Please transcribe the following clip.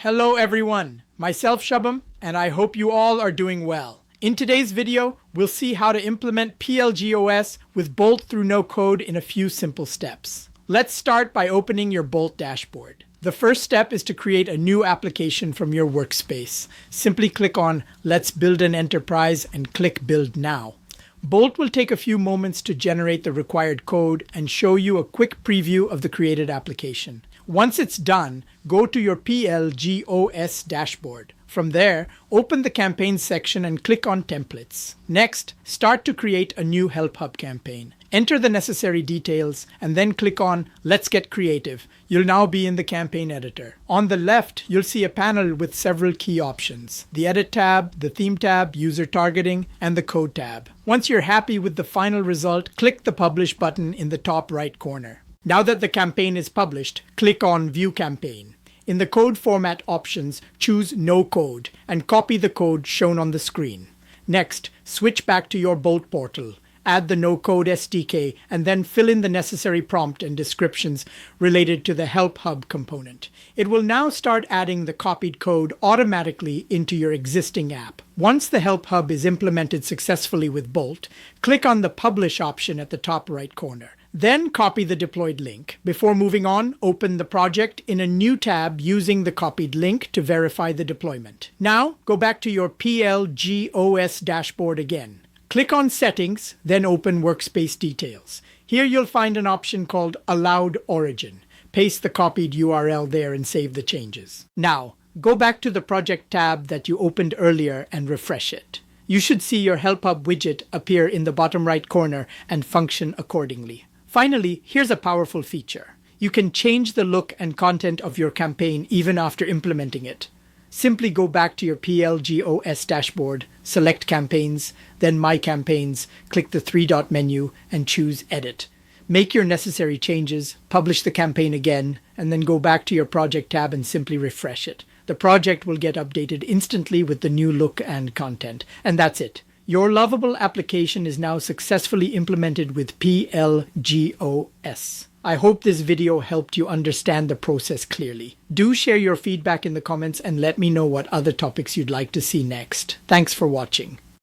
Hello everyone, myself Shubham, and I hope you all are doing well. In today's video, we'll see how to implement PLG OS with Bolt through no-code in a few simple steps. Let's start by opening your Bolt dashboard. The first step is to create a new application from your workspace. Simply click on Let's Build an Enterprise and click Build Now. Bolt will take a few moments to generate the required code and show you a quick preview of the created application. Once it's done, go to your PLG OS dashboard. From there, open the Campaigns section and click on Templates. Next, start to create a new HelpHub campaign. Enter the necessary details and then click on Let's Get Creative. You'll now be in the campaign editor. On the left, you'll see a panel with several key options: the Edit tab, the Theme tab, User Targeting, and the Code tab. Once you're happy with the final result, click the Publish button in the top right corner. Now that the campaign is published, click on View Campaign. In the code format options, choose No Code and copy the code shown on the screen. Next, switch back to your Bolt portal. Add the No-Code SDK and then fill in the necessary prompt and descriptions related to the HelpHub component. It will now start adding the copied code automatically into your existing app. Once the HelpHub is implemented successfully with Bolt, click on the Publish option at the top right corner. Then copy the deployed link. Before moving on, open the project in a new tab using the copied link to verify the deployment. Now, go back to your PLG OS dashboard again. Click on Settings, then open Workspace Details. Here you'll find an option called Allowed Origin. Paste the copied URL there and save the changes. Now, go back to the Project tab that you opened earlier and refresh it. You should see your HelpHub widget appear in the bottom right corner and function accordingly. Finally, here's a powerful feature. You can change the look and content of your campaign even after implementing it. Simply go back to your PLG OS dashboard, select Campaigns, then My Campaigns, click the three-dot menu, and choose Edit. Make your necessary changes, publish the campaign again, and then go back to your Project tab and simply refresh it. The project will get updated instantly with the new look and content. And that's it. Your lovable application is now successfully implemented with PLG OS. I hope this video helped you understand the process clearly. Do share your feedback in the comments and let me know what other topics you'd like to see next. Thanks for watching.